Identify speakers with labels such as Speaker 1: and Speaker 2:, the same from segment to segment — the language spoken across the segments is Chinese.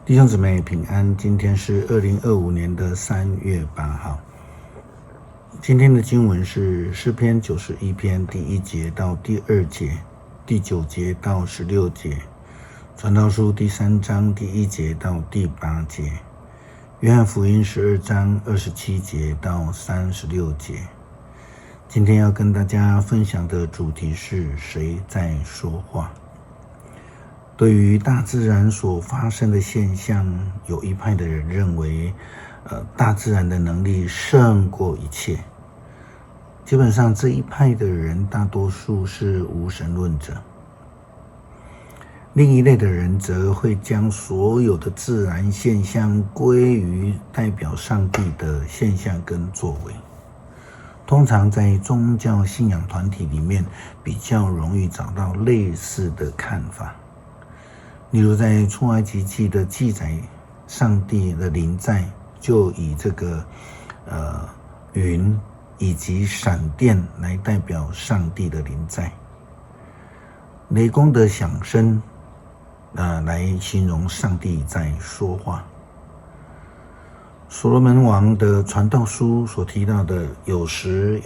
Speaker 1: 弟兄姊妹平安，今天是2025年3月8号。今天的经文是诗篇91篇第1节到第2节，第9节到16节，传道书第3章第1节到第8节，约翰福音12章27节到36节。今天要跟大家分享的主题是谁在说话。对于大自然所发生的现象，有一派的人认为，大自然的能力胜过一切。基本上这一派的人大多数是无神论者。另一类的人则会将所有的自然现象归于代表上帝的现象跟作为。通常在宗教信仰团体里面，比较容易找到类似的看法。例如在出埃及记的记载，上帝的临在就以这个云以及闪电来代表上帝的临在，雷公的响声来形容上帝在说话。所罗门王的传道书所提到的有时，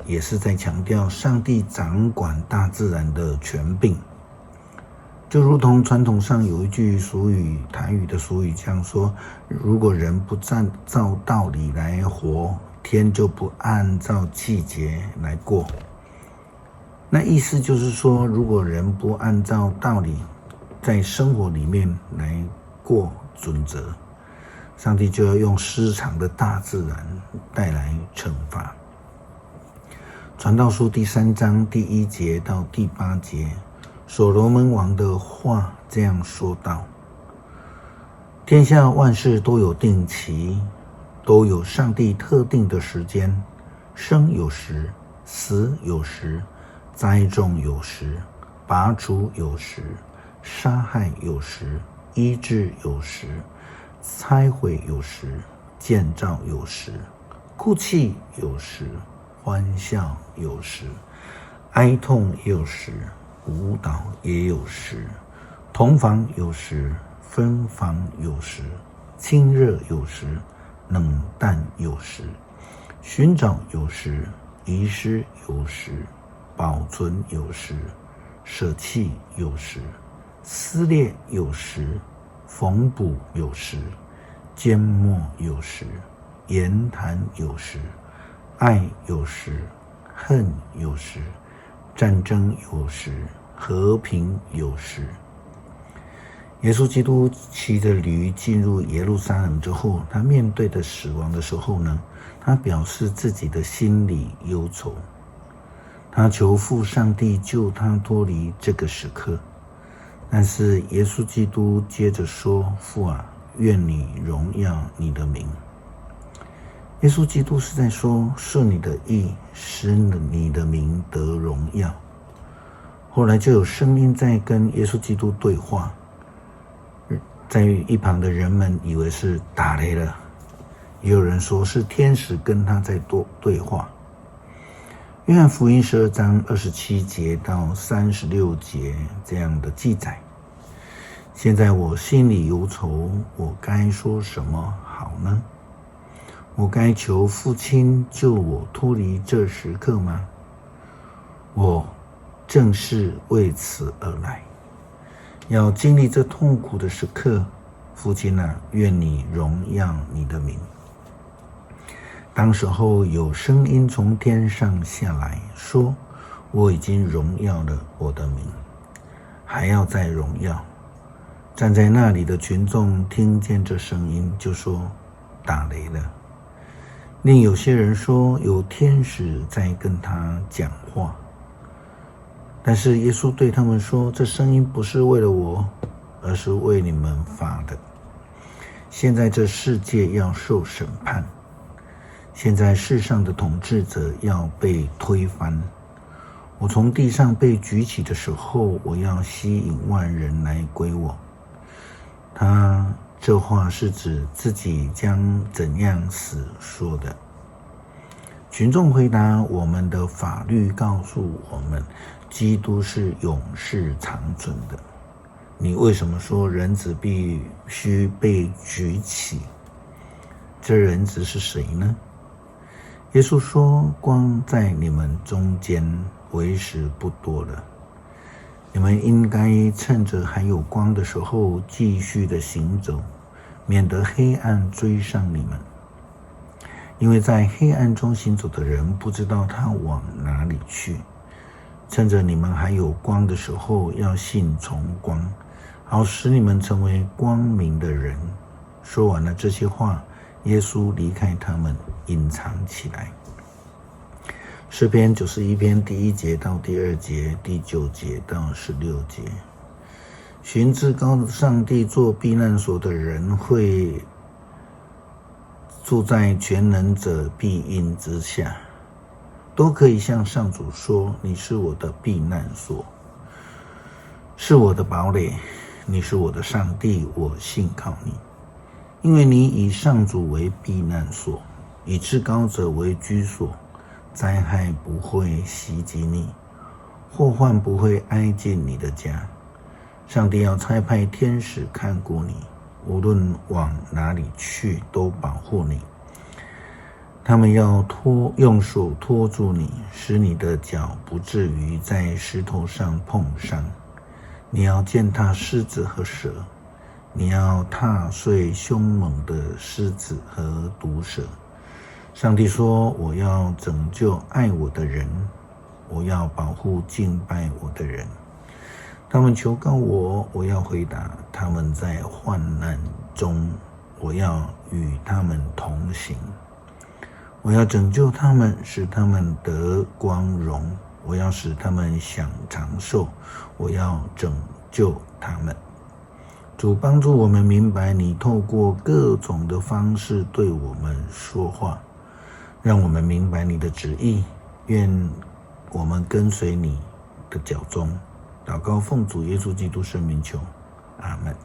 Speaker 1: 也是在强调上帝掌管大自然的权柄。就如同传统上有一句俗语，台语的俗语这样说：如果人不照道理来活，天就不按照季节来过。那意思就是说，如果人不按照道理在生活里面来过准则，上帝就要用失常的大自然带来惩罚。传道书第3章第1节到第8节，所罗门王的话这样说道：天下万事都有定期，都有上帝特定的时间，生有时，死有时，栽种有时，拔除有时，杀害有时，医治有时，拆毁有时，建造有时，哭泣有时，欢笑有时，哀痛有时，舞蹈也有时，同房有时，分房有时，亲热有时，冷淡有时，寻找有时，遗失有时，保存有时，舍弃有时，撕裂有时，缝补有时，缄默有时，言谈有时，爱有时，恨有时，战争有时，和平有时。耶稣基督骑着驴进入耶路撒冷之后，他面对的死亡的时候呢，他表示自己的心里忧愁，他求父上帝救他脱离这个时刻。但是耶稣基督接着说：父啊，愿你荣耀你的名。耶稣基督是在说，顺你的意，使你的名得荣耀。后来就有声音在跟耶稣基督对话，在一旁的人们以为是打雷了，也有人说是天使跟他在对话。约翰福音12章27节到36节这样的记载：现在我心里忧愁，我该说什么好呢？我该求父亲救我脱离这时刻吗？我正是为此而来，要经历这痛苦的时刻。父亲啊，愿你荣耀你的名。当时候有声音从天上下来说：我已经荣耀了我的名，还要再荣耀。站在那里的群众听见这声音，就说：打雷了。另有些人说，有天使在跟他讲话。但是耶稣对他们说：这声音不是为了我，而是为你们发的。现在这世界要受审判，现在世上的统治者要被推翻。我从地上被举起的时候，我要吸引万人来归我。他这话是指自己将怎样死说的。群众回答：我们的法律告诉我们，基督是永世长存的。你为什么说人子必须被举起？这人子是谁呢？耶稣说，光在你们中间为时不多了，你们应该趁着还有光的时候继续的行走，免得黑暗追上你们。因为在黑暗中行走的人不知道他往哪里去。趁着你们还有光的时候，要信从光，好使你们成为光明的人。说完了这些话，耶稣离开他们，隐藏起来。诗篇91篇第1节到第2节，第9节到16节。寻至高的上帝做避难所的人，会住在全能者庇荫之下，都可以向上主说，你是我的避难所，是我的堡垒，你是我的上帝，我信靠你。因为你以上主为避难所，以至高者为居所，灾害不会袭击你，祸患不会挨近你的家。上帝要差派天使看顾你，无论往哪里去都保护你。他们要用手托住你，使你的脚不至于在石头上碰伤。你要践踏狮子和蛇，你要踏碎凶猛的狮子和毒蛇。上帝说，我要拯救爱我的人，我要保护敬拜我的人。他们求告我，我要回答。他们在患难中，我要与他们同行。我要拯救他们，使他们得光荣。我要使他们享长寿，我要拯救他们。主帮助我们明白，你透过各种的方式对我们说话，让我们明白你的旨意。愿我们跟随你的脚踪。祷告奉主耶稣基督圣名求，阿们。